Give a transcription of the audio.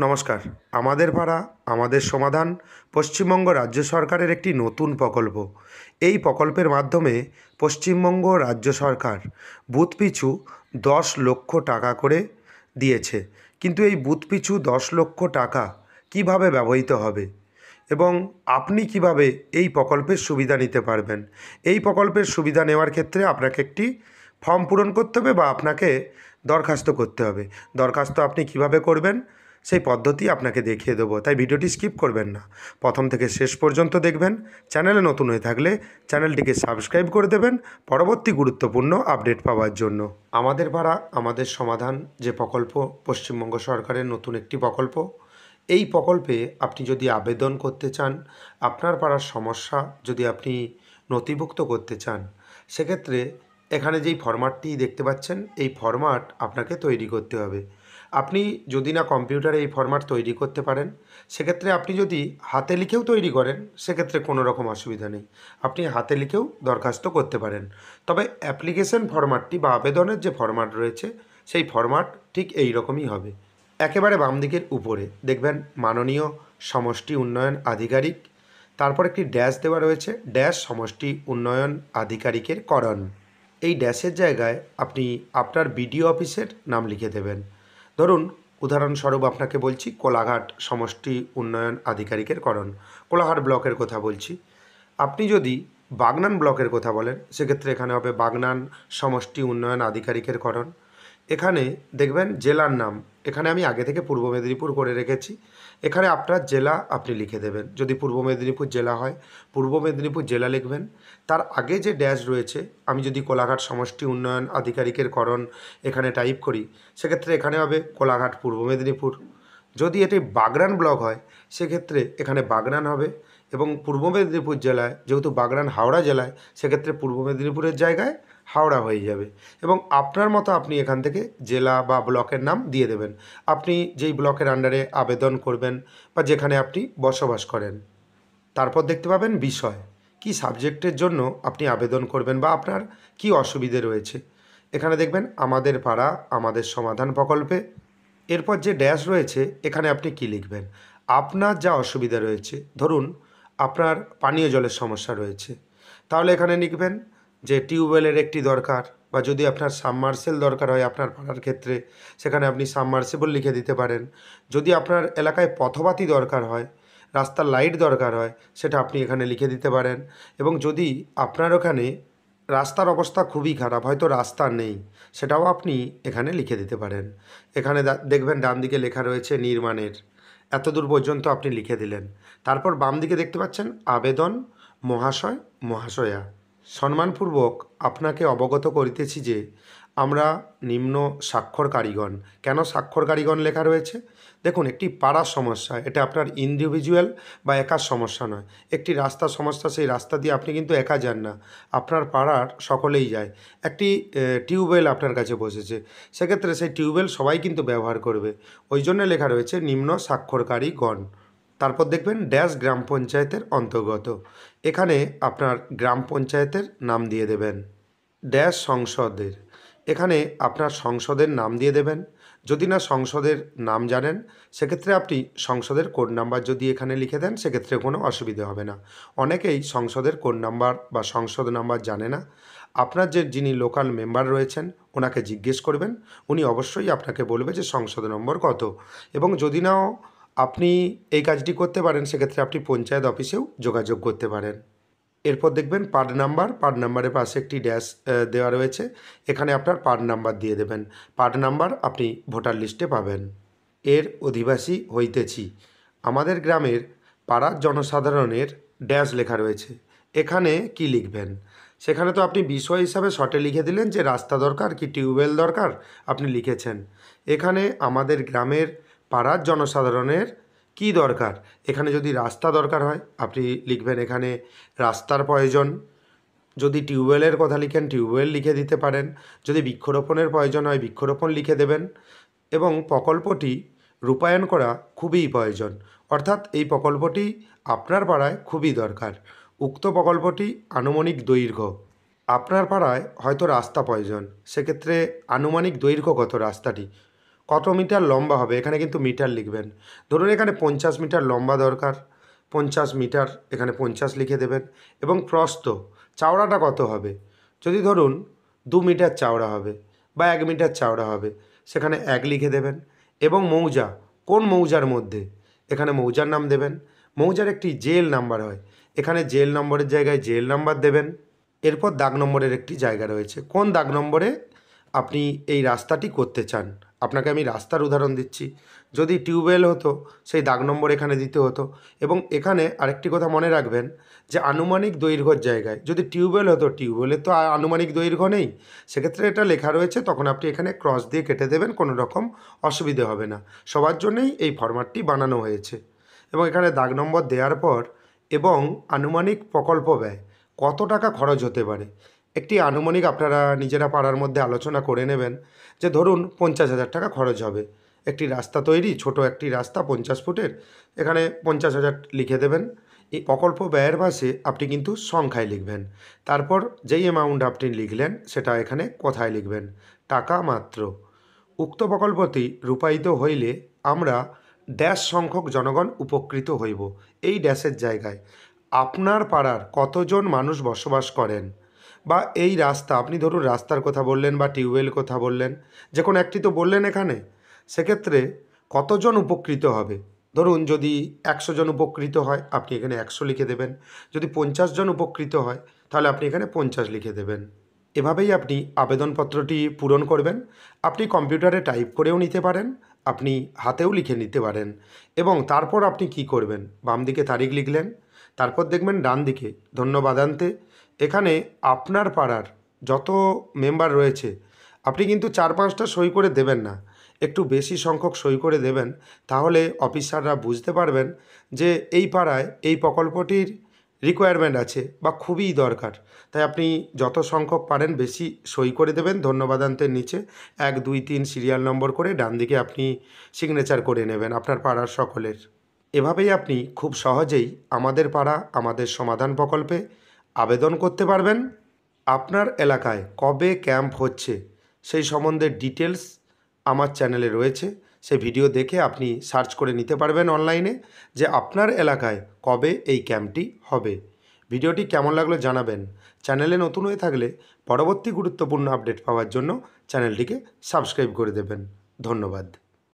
নমস্কার। আমাদের পাড়া আমাদের সমাধান পশ্চিমবঙ্গ রাজ্য সরকারের একটি নতুন প্রকল্প। এই প্রকল্পের মাধ্যমে পশ্চিমবঙ্গ রাজ্য সরকার বুথ পিছু 10 লক্ষ টাকা করে দিয়েছে। কিন্তু এই বুথ পিছু 10 লক্ষ টাকা কিভাবে ব্যবহৃত হবে এবং আপনি কিভাবে এই প্রকল্পের সুবিধা নিতে পারবেন, এই প্রকল্পের সুবিধা নেওয়ার ক্ষেত্রে আপনাকে একটি ফর্ম পূরণ করতে হবে বা আপনাকে দরখাস্ত করতে হবে। দরখাস্ত আপনি কিভাবে করবেন সেই পদ্ধতি আপনাকে দেখিয়ে দেবো, তাই ভিডিওটি স্কিপ করবেন না, প্রথম থেকে শেষ পর্যন্ত দেখবেন। চ্যানেলে নতুন হয়ে থাকলে চ্যানেলটিকে সাবস্ক্রাইব করে দেবেন পরবর্তী গুরুত্বপূর্ণ আপডেট পাওয়ার জন্য। আমাদের পাড়া আমাদের সমাধান যে প্রকল্প পশ্চিমবঙ্গ সরকারের নতুন একটি প্রকল্প, এই প্রকল্পে আপনি যদি আবেদন করতে চান, আপনার পাড়ার সমস্যা যদি আপনি নথিভুক্ত করতে চান, সেক্ষেত্রে এখানে যেই ফরম্যাটটি দেখতে পাচ্ছেন এই ফরম্যাট আপনাকে তৈরি করতে হবে। আপনি যদি না কম্পিউটারে এই ফরম্যাট তৈরি করতে পারেন, সেক্ষেত্রে আপনি যদি হাতে লিখেও তৈরি করেন সেক্ষেত্রে কোনো রকম অসুবিধা নেই, আপনি হাতে লিখেও দরখাস্ত করতে পারেন। তবে অ্যাপ্লিকেশন ফরম্যাটটি বা আবেদনের যে ফরম্যাট রয়েছে সেই ফরম্যাট ঠিক এই রকমই হবে। একেবারে বাম দিকের উপরে দেখবেন মাননীয় সমষ্টি উন্নয়ন আধিকারিক, তারপর একটি ড্যাশ দেওয়া রয়েছে, ড্যাশ সমষ্টি উন্নয়ন আধিকারিকের করণ। এই ড্যাশের জায়গায় আপনি আপনার বিডিও অফিসের নাম লিখে দেবেন। ধরুন উদাহরণস্বরূপ আপনাকে বলছি কোলাঘাট সমষ্টি উন্নয়ন আধিকারিকের করণ, কোলাঘাট ব্লকের কথা বলছি। আপনি যদি বাগনান ব্লকের কথা বলেন সেক্ষেত্রে এখানে হবে বাগনান সমষ্টি উন্নয়ন আধিকারিকের করণ। এখানে দেখবেন জেলার নাম, এখানে আমি আগে থেকে পূর্ব মেদিনীপুর করে রেখেছি, এখানে আপনার জেলা আপনি লিখে দেবেন। যদি পূর্ব মেদিনীপুর জেলা হয় পূর্ব মেদিনীপুর জেলা লিখবেন। তার আগে যে ড্যাশ রয়েছে, আমি যদি কোলাঘাট সমষ্টি উন্নয়ন আধিকারিকের করণ এখানে টাইপ করি সেক্ষেত্রে এখানে হবে কোলাঘাট পূর্ব মেদিনীপুর। যদি এটি বাগনান ব্লক হয় সেক্ষেত্রে এখানে বাগনান হবে, এবং পূর্ব মেদিনীপুর জেলায় যেহেতু বাগনান হাওড়া জেলায় সেক্ষেত্রে পূর্ব মেদিনীপুরের জায়গায় হাওড়া হয়ে যাবে। এবং আপনার মতো আপনি এখান থেকে জেলা বা ব্লকের নাম দিয়ে দেবেন, আপনি যেই ব্লকের আন্ডারে আবেদন করবেন বা যেখানে আপনি বসবাস করেন। তারপর দেখতে পাবেন বিষয়, কি সাবজেক্টের জন্য আপনি আবেদন করবেন বা আপনার কি অসুবিধে রয়েছে। এখানে দেখবেন আমাদের পাড়া আমাদের সমাধান প্রকল্পে, এরপর যে ড্যাশ রয়েছে এখানে আপনি কি লিখবেন, আপনার যা অসুবিধা রয়েছে। ধরুন আপনার পানীয় জলের সমস্যা রয়েছে, তাহলে এখানে লিখবেন যে টিউবওয়েলের একটি দরকার, বা যদি আপনার সাবমার্সেল দরকার হয় আপনার পাড়ার ক্ষেত্রে সেখানে আপনি সাবমার্সেবল লিখে দিতে পারেন। যদি আপনার এলাকায় পথবাতি দরকার হয়, রাস্তার লাইট দরকার হয়, সেটা আপনি এখানে লিখে দিতে পারেন। এবং যদি আপনার ওখানে রাস্তার অবস্থা খুবই খারাপ, হয়তো রাস্তা নেই, সেটাও আপনি এখানে লিখে দিতে পারেন। এখানে দেখবেন ডান দিকে লেখা রয়েছে নির্মাণের, এতদূর পর্যন্ত আপনি লিখে দিলেন। তারপর বাম দিকে দেখতে পাচ্ছেন আবেদন মহাশয় মহাশয়া, সম্মানপূর্বক আপনাকে অবগত করিতেছি যে আমরা নিম্ন স্বাক্ষর কারিগণ। কেন স্বাক্ষর কারিগণ লেখা রয়েছে? দেখুন একটি পাড়ার সমস্যা, এটা আপনার ইন্ডিভিজুয়াল বা একার সমস্যা নয়। একটি রাস্তার সমস্যা, সেই রাস্তা দিয়ে আপনি কিন্তু একা যান না, আপনার পাড়ার সকলেই যায়। একটি টিউবওয়েল আপনার কাছে বসেছে, সেক্ষেত্রে সেই টিউবওয়েল সবাই কিন্তু ব্যবহার করবে, ওই জন্য লেখা রয়েছে নিম্ন স্বাক্ষরকারীগণ। তারপর দেখবেন ড্যাশ গ্রাম পঞ্চায়েতের অন্তর্গত, এখানে আপনার গ্রাম পঞ্চায়েতের নাম দিয়ে দেবেন। ড্যাশ সংসদের, এখানে আপনার সংসদের নাম দিয়ে দেবেন। যদি না সংসদের নাম জানেন সেক্ষেত্রে আপনি সংসদের কোড নাম্বার যদি এখানে লিখে দেন সেক্ষেত্রে কোনো অসুবিধা হবে না। অনেকেই সংসদের কোড নাম্বার বা সংসদ নাম্বার জানে না। আপনার যে যিনি লোকাল মেম্বার রয়েছেন ওনাকে জিজ্ঞেস করবেন, উনি অবশ্যই আপনাকে বলবে যে সংসদ নম্বর কত। এবং যদি নাও আপনি এই কাজটি করতে পারেন সেক্ষেত্রে আপনি পঞ্চায়েত অফিসেও যোগাযোগ করতে পারেন। এরপর দেখবেন পার্ট নাম্বার, পার্ট নাম্বারের পাশে একটি ড্যাশ দেওয়া রয়েছে, এখানে আপনার পার্ট নাম্বার দিয়ে দেবেন। পার্ট নাম্বার আপনি ভোটার লিস্টে পাবেন। এর অধিবাসী হইতেছি, আমাদের গ্রামের পাড়ার জনসাধারণের ড্যাশ লেখা রয়েছে, এখানে কি লিখবেন? সেখানে তো আপনি বিষয় হিসাবে শর্টে লিখে দিলেন যে রাস্তা দরকার কি টিউবওয়েল দরকার, আপনি লিখেছেন। এখানে আমাদের গ্রামের পাড়ার জনসাধারণের কি দরকার, এখানে যদি রাস্তা দরকার হয় আপনি লিখবেন এখানে রাস্তার প্রয়োজন। যদি টিউবওয়েলের কথা লিখেন টিউবওয়েল লিখে দিতে পারেন। যদি বৃক্ষরোপণের প্রয়োজন হয় বৃক্ষরোপণ লিখে দেবেন। এবং প্রকল্পটি রূপায়ণ করা খুবই প্রয়োজন, অর্থাৎ এই প্রকল্পটি আপনার পাড়ায় খুবই দরকার। উক্ত প্রকল্পটি আনুমানিক দৈর্ঘ্য, আপনার পাড়ায় হয়তো রাস্তা প্রয়োজন, সেক্ষেত্রে আনুমানিক দৈর্ঘ্য কত রাস্তাটি, কত মিটার লম্বা হবে এখানে কিন্তু মিটার লিখবেন। ধরুন এখানে 50 মিটার লম্বা দরকার, 50 মিটার এখানে 50 লিখে দেবেন। এবং প্রস্থ চওড়াটা কত হবে, যদি ধরুন 2 মিটার চওড়া হবে বা 1 মিটার চওড়া হবে, সেখানে 1 লিখে দেবেন। এবং মৌজা, কোন মৌজার মধ্যে, এখানে মৌজার নাম দেবেন। মৌজার একটি জেল নাম্বার হয়, এখানে জেল নম্বরের জায়গায় জেল নাম্বার দেবেন। এরপর দাগ নম্বরের একটি জায়গা রয়েছে, কোন দাগ নম্বরে আপনি এই রাস্তাটি করতে চান। আপনাকে আমি রাস্তার উদাহরণ দিচ্ছি। যদি টিউবওয়েল হতো সেই দাগ নম্বর এখানে দিতে হতো। এবং এখানে আরেকটি কথা মনে রাখবেন যে আনুমানিক দৈর্ঘ্যর জায়গায়, যদি টিউবওয়েল হতো, টিউবওয়েলের তো আনুমানিক দৈর্ঘ্য নেই, সেক্ষেত্রে এটা লেখা রয়েছে, তখন আপনি এখানে ক্রস দিয়ে কেটে দেবেন, কোনো রকম অসুবিধে হবে না। সবার জন্যই এই ফরম্যাটটি বানানো হয়েছে। এবং এখানে দাগ নম্বর দেওয়ার পর এবং আনুমানিক প্রকল্প ব্যয় কত টাকা খরচ হতে পারে, একটি আনুমানিক আপনারা নিজেরা পাড়ার মধ্যে আলোচনা করে নেবেন যে ধরুন 50,000 টাকা খরচ হবে একটি রাস্তা তৈরি, ছোট একটি রাস্তা 50 ফুটের, এখানে 50,000 লিখে দেবেন। এই প্রকল্প ব্যয়ের পাশে আপনি কিন্তু সংখ্যায় লিখবেন। তারপর যেই অ্যামাউন্ট আপনি লিখলেন সেটা এখানে কথায় লিখবেন, টাকা মাত্র। উক্ত প্রকল্পটি রূপায়িত হইলে আমরা ড্যাশ সংখ্যক জনগণ উপকৃত হইব। এই ড্যাশের জায়গায় আপনার পাড়ার কতজন মানুষ বসবাস করেন, বা এই রাস্তা, আপনি ধরুন রাস্তার কথা বললেন বা টিউবওয়েল কথা বললেন, যে কোনো একটি তো বললেন এখানে, সেক্ষেত্রে কতজন উপকৃত হবে। ধরুন যদি 100 জন উপকৃত হয় আপনি এখানে 100 লিখে দেবেন, যদি 50 জন উপকৃত হয় তাহলে আপনি এখানে 50 লিখে দেবেন। এভাবেই আপনি আবেদনপত্রটি পূরণ করবেন। আপনি কম্পিউটারে টাইপ করেও নিতে পারেন, আপনি হাতেও লিখে নিতে পারেন। এবং তারপর আপনি কি করবেন, বাম দিকে তারিখ লিখলেন, তারপর দেখবেন ডান দিকে ধন্যবাদান্তে এখানে আপনার পাড়ার যত মেম্বার রয়েছে আপনি কিন্তু 4-5টা সই করে দেবেন না, একটু বেশি সংখ্যক সই করে দেবেন। তাহলে অফিসাররা বুঝতে পারবেন যে এই পাড়ায় এই প্রকল্পটির রিকোয়ারমেন্ট আছে বা খুবই দরকার। তাই আপনি যত সংখ্যক পারেন বেশি সই করে দেবেন ধন্যবাদান্তের নিচে 1, 2, 3 সিরিয়াল নম্বর করে ডান দিকে আপনি সিগনেচার করে নেবেন আপনার পাড়ার সকলের। এভাবেই আপনি খুব সহজেই আমাদের পাড়া আমাদের সমাধান প্রকল্পে আবেদন করতে পারবেন। আপনার এলাকায় কবে ক্যাম্প হচ্ছে সেই সম্বন্ধে ডিটেলস আমার চ্যানেলে রয়েছে, সেই ভিডিও দেখে আপনি সার্চ করে নিতে পারবেন অনলাইনে যে আপনার এলাকায় কবে এই ক্যাম্পটি হবে। ভিডিওটি কেমন লাগলো জানাবেন। চ্যানেলে নতুন হয়ে থাকলে পরবর্তী গুরুত্বপূর্ণ আপডেট পাওয়ার জন্য চ্যানেলটিকে সাবস্ক্রাইব করে দেবেন। ধন্যবাদ।